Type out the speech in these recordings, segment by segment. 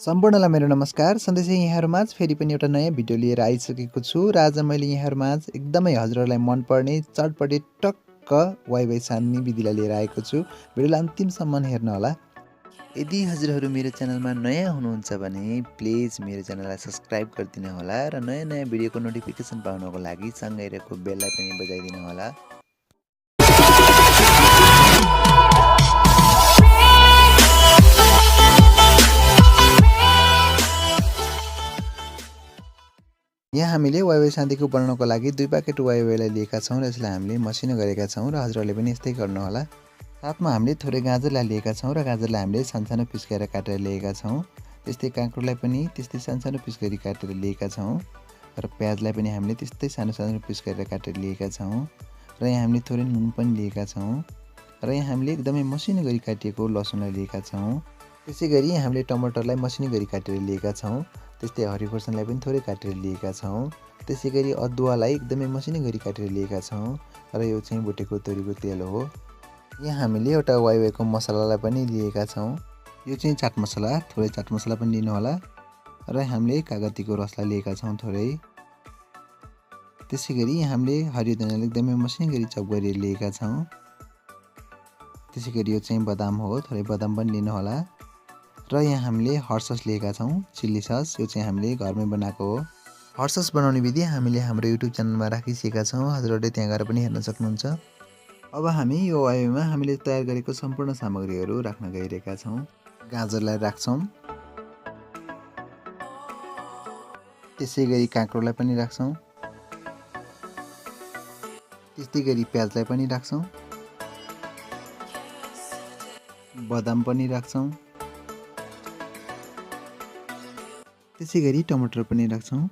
सम्पूर्णलाई मेरो नमस्कार। सधैँ यहाँहरूमाझ फेरि पनि एउटा नयाँ भिडियो लिएर आइसकेको छु र आज मैले यहाँहरूमाझ एकदमै हजुरहरूलाई मनपर्ने चटपटे टक्क वाइ वाइ सान्ने विधिलाई लिएर आएको छु। भिडियोलाई अन्तिमसम्म हेर्नु होला। यदि हजुरहरू मेरो च्यानलमा नयाँ हुनुहुन्छ भने प्लिज मेरो च्यानललाई सब्स्क्राइब गरिदिनु होला र नयाँ नयाँ भिडियोको नोटिफिकेसन पाउनको लागि सँगै रहेको बेललाई पनि बजाइदिनु होला। यहाँ हामीले वाइ वाइ सान्धेको बनाउनको लागि 2 प्याकेट वाइ वाइलाई लिएका छौँ र यसलाई हामीले मसिनो गरेका छौँ र हजुरहरूले पनि यस्तै गर्नु होला। साथमा हामीले थोरै गाजरलाई लिएका छौँ र गाजरलाई हामीले सानसानो पिस गरेर काटेर लिएका छौँ। त्यस्तै काँक्रोलाई पनि त्यस्तै सानसानो पिस गरी काटेर लिएका छौँ र प्याजलाई पनि हामीले त्यस्तै सानो सानो पिस गरेर काटेर लिएका छौँ र यहाँ हामीले थोरै नुन पनि लिएका छौँ र यहाँ हामीले एकदमै मसिनो गरी काटिएको लसुनलाई लिएका छौँ। त्यसै गरी यहाँ हामीले टमाटरलाई मसिनो गरी काटेर लिएका छौँ। त्यस्तै हरियो खुर्सानीलाई पनि थोरै काटेर लिएका छौँ। त्यसै गरी अदुवालाई एकदमै मसिनो गरी काटेर लिएका छौँ र यो चाहिँ भुटेको तोरीको तेल हो। यहाँ हामीले एउटा वाइ वाइको मसलालाई पनि लिएका छौँ। यो चाहिँ चाट मसला, थोरै चाट मसला पनि लिनु होला र हामीले कागतीको रसलाई लिएका छौँ थोरै। त्यसै गरी यहाँ हामीले हरियो धनियालाई एकदमै मसिनो गरी चप गरेर लिएका छौँ। त्यसै गरी यो चाहिँ बदाम हो, थोरै बदाम पनि लिनु होला र यहाँ हामीले हट सस लिएका छौँ, चिल्ली सस। यो चाहिँ हामीले घरमै बनाएको हो। हट सस बनाउने विधि हामीले हाम्रो युट्युब च्यानलमा राखिसकेका छौँ, हजुरहरूले त्यहाँ गएर पनि हेर्न सक्नुहुन्छ। अब हामी यो वाइ वाइमा हामीले तयार गरेको सम्पूर्ण सामग्रीहरू राख्न गइरहेका छौँ। गाजरलाई राख्छौँ, त्यसै गरी काँक्रोलाई पनि राख्छौँ, त्यस्तै गरी प्याजलाई पनि राख्छौँ, बदाम पनि राख्छौँ, त्यसै गरी टमाटर पनि राख्छौँ,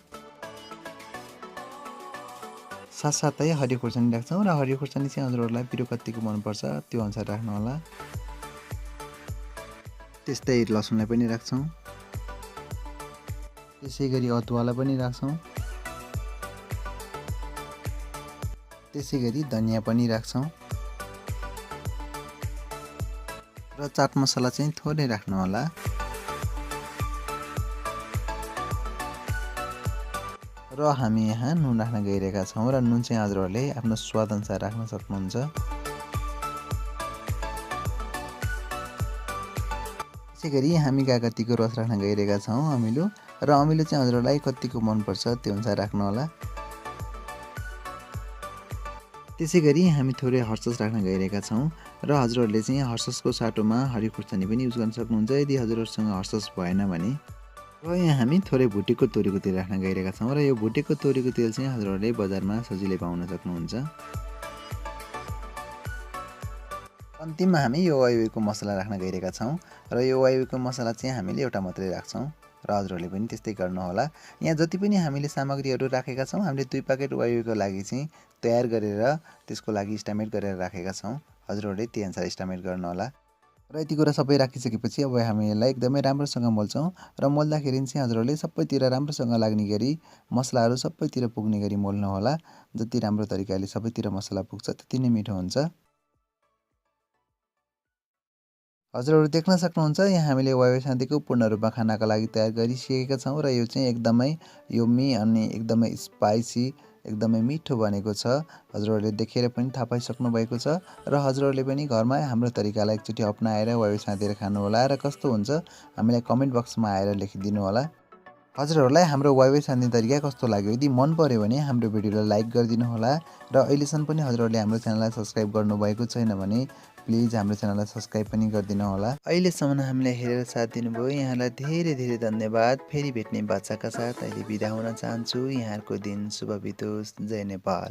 साथसाथै हरियो खुर्सानी राख्छौँ र हरियो खुर्सानी चाहिँ हजुरहरूलाई पिरो कतिको मनपर्छ त्यो अनुसार राख्नु होला। त्यस्तै लसुनलाई पनि राख्छौँ, त्यसै गरी अदुवालाई पनि राख्छौँ, त्यसै गरी धनिया पनि राख्छौँ र चाट मसला चाहिँ थोरै राख्नु होला। र हामी यहाँ नुन राख्न गइरहेका छौँ र नुन चाहिँ हजुरहरूले आफ्नो स्वाद अनुसार राख्न सक्नुहुन्छ। त्यसै गरी हामी कागतीको रस राख्न गइरहेका छौँ, अमिलो। र अमिलो चाहिँ हजुरहरूलाई कतिको मनपर्छ त्यो अनुसार राख्नु होला। त्यसै गरी हामी थोरै हट सस राख्न गइरहेका छौँ र हजुरहरूले चाहिँ हट ससको साटोमा हरियो खुर्सानी पनि युज गर्न सक्नुहुन्छ यदि हजुरहरूसँग हट सस भएन भने। र यहाँ हामी थोरै भुटेको तोरीको तेल राख्न गइरहेका छौँ र यो भुटेको तोरीको तेल चाहिँ हजुरहरूले बजारमा सजिलै पाउन सक्नुहुन्छ। अन्तिममा हामी यो वाइ वाइको मसला राख्न गइरहेका छौँ र यो वाइ वाइको मसला चाहिँ हामीले एउटा मात्रै राख्छौँ र हजुरहरूले पनि त्यस्तै गर्नु होला। यहाँ जति पनि हामीले सामग्रीहरू राखेका छौँ हामीले 2 प्याकेट वाइ वाइको लागि चाहिँ तयार गरेर त्यसको लागि इस्टिमेट गरेर राखेका छौँ। हजुरहरूले त्यही अनुसार इस्टिमेट गर्नु होला। र यति कुरा सबै राखिसकेपछि अब हामी यसलाई एकदमै राम्रोसँग मोल्छौँ र मोल्दाखेरि चाहिँ हजुरहरूले सबैतिर राम्रोसँग लाग्ने गरी मसलाहरू सबैतिर पुग्ने गरी मोल्नु होला। जति राम्रो तरिकाले सबैतिर मसला पुग्छ त्यति नै मिठो हुन्छ। हजुरहरू देख्न सक्नुहुन्छ यहाँ हामीले वाइ वाइ सान्धेको पूर्ण रूपमा खानाको लागि तयार गरिसकेका छौँ र यो चाहिँ एकदमै यम्मी अनि एकदमै स्पाइसी एकदमै मिठो बनेको छ। हजुरहरूले देखेर पनि थाहा पाइसक्नु भएको छ र हजुरहरूले पनि घरमा हाम्रो तरिकालाई एकचोटि अपनाएर वाइ वाइ साँधेर खानु होला र कस्तो हुन्छ हामीलाई कमेन्ट बक्समा आएर लेखिदिनु होला। हजुरहरूलाई हाम्रो वाइ वाइ सान्ने तरिका कस्तो लाग्यो? यदि मन पर्यो भने हाम्रो भिडियोलाई लाइक गरिदिनु होला र अहिलेसम्म पनि हजुरहरूले हाम्रो च्यानललाई सब्स्क्राइब गर्नुभएको छैन भने प्लिज हाम्रो च्यानललाई सब्स्क्राइब पनि गरिदिनु होला। अहिलेसम्म हामीलाई हेरेर साथ दिनुभयो यहाँलाई धेरै धेरै धन्यवाद। फेरि भेट्ने बाचाका साथ अहिले बिदा हुन चाहन्छु। यहाँहरूको दिन शुभ बितोस्। जय नेपाल।